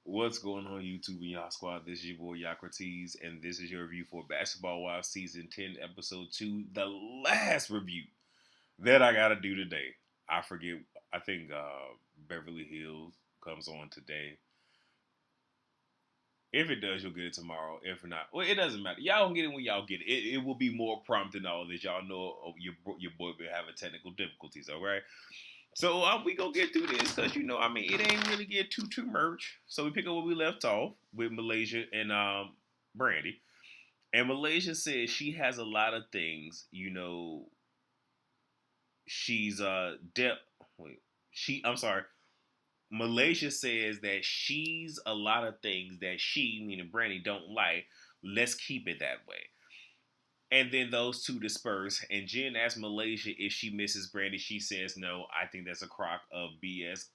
What's going on, YouTube and y'all squad? This is your boy Yocrates, and this is your review for Basketball Wives Season 10, Episode 2, the last review that I gotta do today. I forget, I think Beverly Hills comes on today. If it does, you'll get it tomorrow. If not, well, it doesn't matter. Y'all don't get it when y'all get it. It will be more prompt than all this. Y'all know your boy been having technical difficulties, all right? So we gonna get through this because it ain't really get too much. So we pick up where we left off with Malaysia and Brandy, and Malaysia says she has a lot of things. She's depth. Wait, I'm sorry. Malaysia says that she's a lot of things that she, meaning Brandy, don't like. Let's keep it that way. And then those two disperse. And Jen asks Malaysia if she misses Brandy. She says no. I think that's a crock of BS.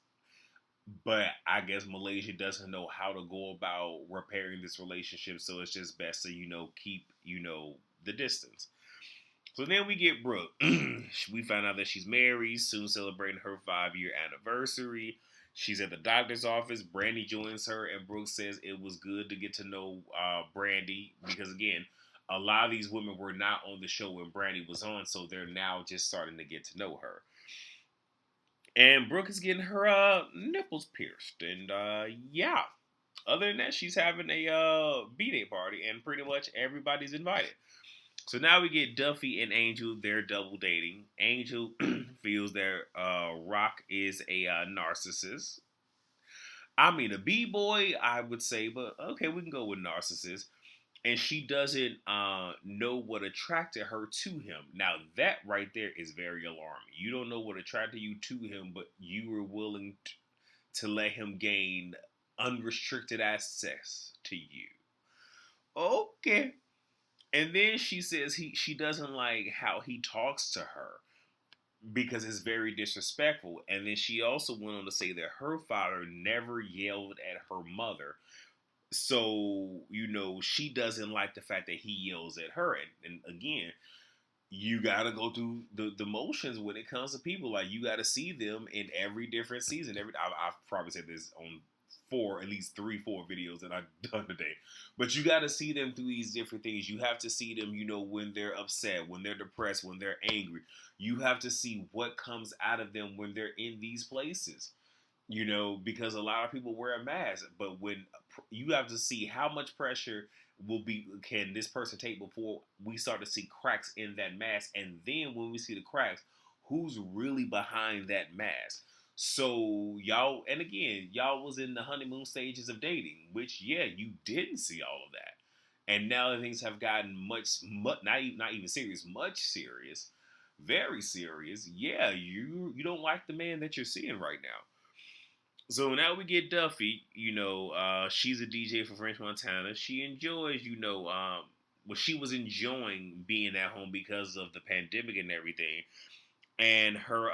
But I guess Malaysia doesn't know how to go about repairing this relationship, so it's just best to keep the distance. So then we get Brooke. We find out that she's married, soon celebrating her 5-year anniversary. She's at the doctor's office. Brandy joins her, and Brooke says it was good to get to know Brandy because again, a lot of these women were not on the show when Brandy was on, so they're now just starting to get to know her. And Brooke is getting her nipples pierced. And yeah. Other than that, she's having a B-Day party, and pretty much everybody's invited. So now we get Duffy and Angel. They're double dating. Angel feels that Rock is a narcissist. I mean, a B-boy, I would say, but okay, we can go with narcissist. And she doesn't know what attracted her to him. Now that right there is very alarming. You don't know what attracted you to him, but you were willing to let him gain unrestricted access to you. Okay. And then she says she doesn't like how he talks to her because it's very disrespectful. And then she also went on to say that her father never yelled at her mother. So, she doesn't like the fact that he yells at her. And again, you got to go through the motions when it comes to people. Like, you got to see them in every different season. I've probably said this on at least 3-4 videos that I've done today. But you got to see them through these different things. You have to see them, when they're upset, when they're depressed, when they're angry. You have to see what comes out of them when they're in these places. Because a lot of people wear a mask, but when you have to see how much pressure can this person take before we start to see cracks in that mask, and then when we see the cracks, who's really behind that mask? So y'all, and again, y'all was in the honeymoon stages of dating, which you didn't see all of that, and now that things have gotten much not even serious, much serious, very serious. Yeah, you don't like the man that you're seeing right now. So now we get Duffy. She's a DJ for French Montana. She enjoys, she was enjoying being at home because of the pandemic and everything. And her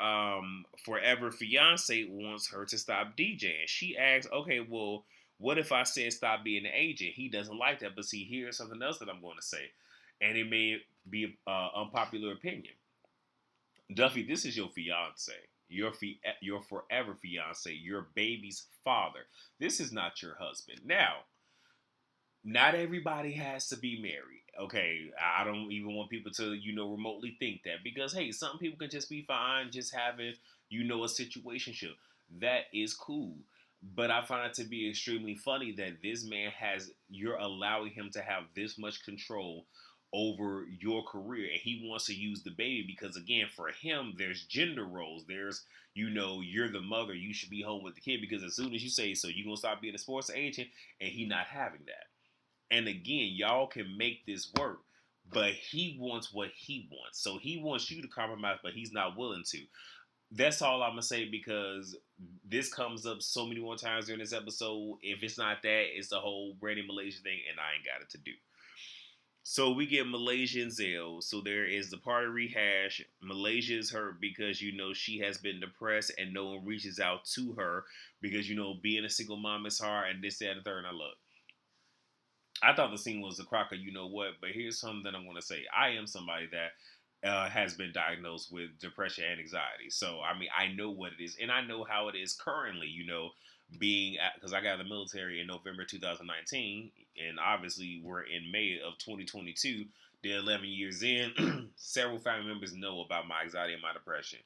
forever fiance wants her to stop DJing. She asks, okay, well, what if I said stop being an agent? He doesn't like that, but see, here's something else that I'm going to say. And it may be an unpopular opinion. Duffy, this is your fiance, your forever fiance, your baby's father. This is not your husband. Now, not everybody has to be married. Okay, I don't even want people to remotely think that, because hey, some people can just be fine just having a situationship. That is cool. But I find it to be extremely funny that this man you're allowing him to have this much control over your career, and he wants to use the baby because again, for him, there's gender roles. There's, you're the mother, you should be home with the kid, because as soon as you say so, you're gonna stop being a sports agent, and he not having that. And again, y'all can make this work, but he wants what he wants. So he wants you to compromise, but he's not willing to. That's all I'm gonna say, because this comes up so many more times during this episode. If it's not that, it's the whole Brandy Malaysia thing, and I ain't got it to do. So we get Malaysia and Zell. So there is the party rehash. Malaysia is hurt because she has been depressed and no one reaches out to her because being a single mom is hard and this, that, and the third. And I thought the scene was a crocker, what? But here's something that I'm going to say. I am somebody that has been diagnosed with depression and anxiety. So, I mean, I know what it is. And I know how it is currently, being because I got in the military in November 2019, and obviously we're in May of 2022. They're 11 years in. Several family members know about my anxiety and my depression,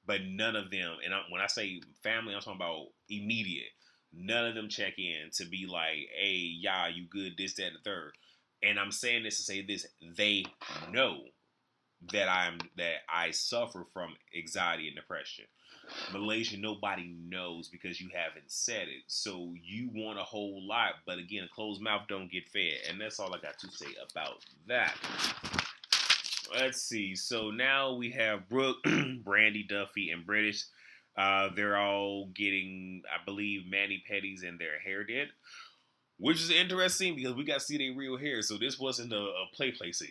but none of them, and when I say family, I'm talking about immediate. None of them check in to be like, "Hey, yeah, you good? This, that, and the third." And I'm saying this to say this: they know that I suffer from anxiety and depression. Malaysia, nobody knows because you haven't said it. So you want a whole lot, but again, a closed mouth don't get fed, and that's all I got to say about that. Let's see. So now we have Brooke, Brandy, Duffy, and British. They're all getting, I believe, mani pedis and their hair did, which is interesting because we got to see their real hair. So this wasn't a play scene.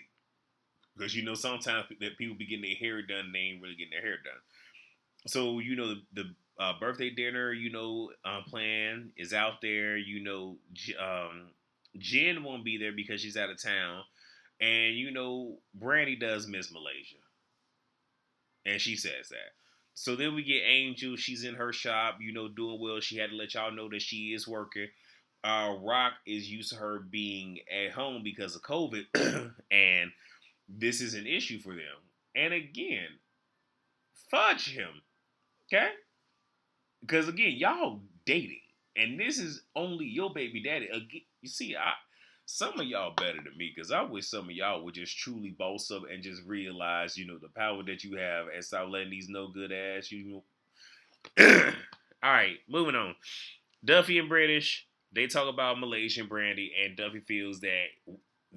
Because sometimes that people be getting their hair done, they ain't really getting their hair done. So the birthday dinner, plan is out there. Jen won't be there because she's out of town, and Brandy does miss Malaysia, and she says that. So then we get Angel. She's in her shop, doing well. She had to let y'all know that she is working. Rock is used to her being at home because of COVID, and this is an issue for them. And again, fudge him, okay? Because again, y'all dating, and this is only your baby daddy. Again, you see, some of y'all better than me, because I wish some of y'all would just truly boss up and just realize, the power that you have, and stop letting these no good ass, All right, moving on. Duffy and British, they talk about Malaysia and Brandy, and Duffy feels that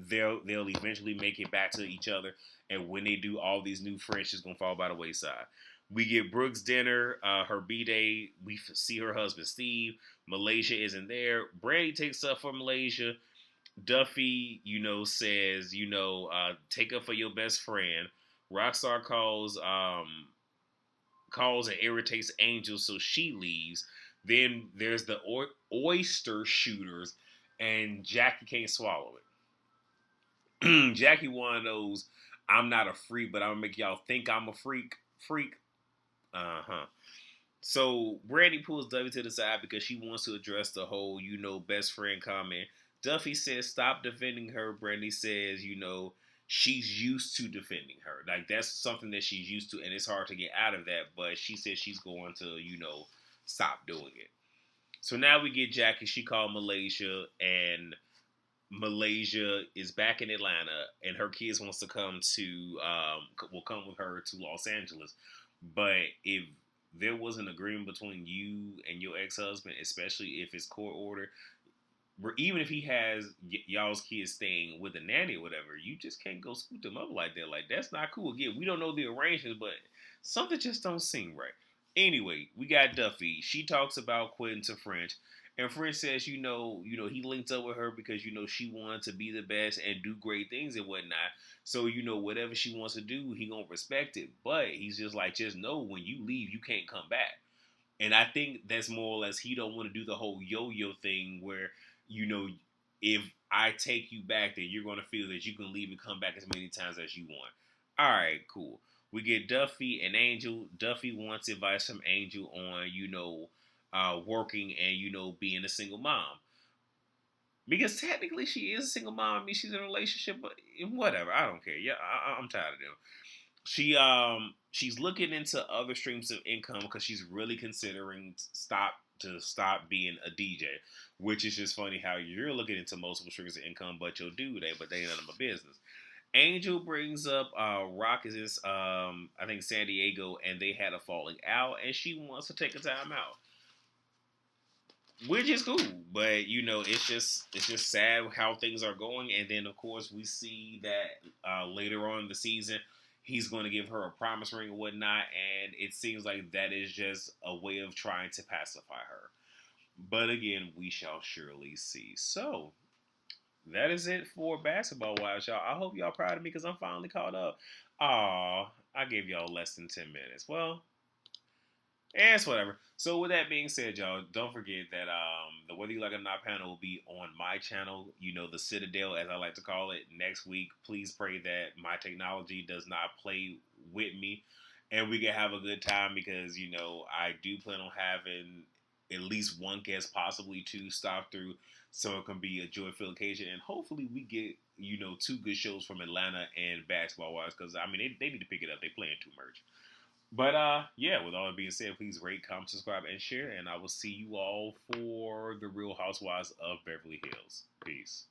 they'll eventually make it back to each other, and when they do, all these new friendships gonna fall by the wayside. We get Brooke's dinner, her B-Day. We see her husband Steve. Malaysia isn't there. Brandy takes up for Malaysia. Duffy, says, take up for your best friend. Rockstar calls and irritates Angel, so she leaves. Then there's the oyster shooters, and Jackie can't swallow it. Jackie, one of those, I'm not a freak, but I'm gonna make y'all think I'm a freak. So Brandy pulls Duffy to the side because she wants to address the whole, best friend comment. Duffy says, stop defending her. Brandy says, she's used to defending her. Like, that's something that she's used to, and it's hard to get out of that. But she says she's going to, stop doing it. So now we get Jackie. She called Malaysia, and Malaysia is back in Atlanta, and her kids wants to come will come with her to Los Angeles. But if there was an agreement between you and your ex-husband, especially if it's court order, even if he has y'all's kids staying with a nanny or whatever, you just can't go scoot them up like that. Like, that's not cool. Again, we don't know the arrangements, but something just don't seem right. Anyway, we got Duffy. She talks about quitting to French. And French says, he linked up with her because, she wanted to be the best and do great things and whatnot. So, whatever she wants to do, he gonna respect it. But he's just like, just know when you leave, you can't come back. And I think that's more or less he don't want to do the whole yo-yo thing where, if I take you back, then you're going to feel that you can leave and come back as many times as you want. All right, cool. We get Duffy and Angel. Duffy wants advice from Angel on, working and, being a single mom. Because technically she is a single mom. I mean, she's in a relationship, but whatever. I don't care. Yeah, I'm tired of them. She's looking into other streams of income because she's really considering stop being a DJ, which is just funny how you're looking into multiple streams of income, but you'll do that, but they ain't none of my business. Angel brings up Rock is in, I think, San Diego, and they had a falling out, and she wants to take a time out, which is cool. But it's just sad how things are going. And then of course we see that later on in the season, he's going to give her a promise ring or whatnot, and it seems like that is just a way of trying to pacify her. But again, we shall surely see. So that is it for Basketball Wives, y'all. I hope y'all proud of me because I'm finally caught up. Aw, I gave y'all less than 10 minutes. Well, it's whatever. So with that being said, y'all, don't forget that the Whether You Like It or Not panel will be on my channel, the Citadel, as I like to call it, next week. Please pray that my technology does not play with me and we can have a good time because, I do plan on having at least one guest, possibly two, stop through, so it can be a joy-filled occasion. And hopefully, we get two good shows from Atlanta and basketball-wise, because I mean they need to pick it up. They playing too much. But yeah, with all that being said, please rate, comment, subscribe, and share. And I will see you all for the Real Housewives of Beverly Hills. Peace.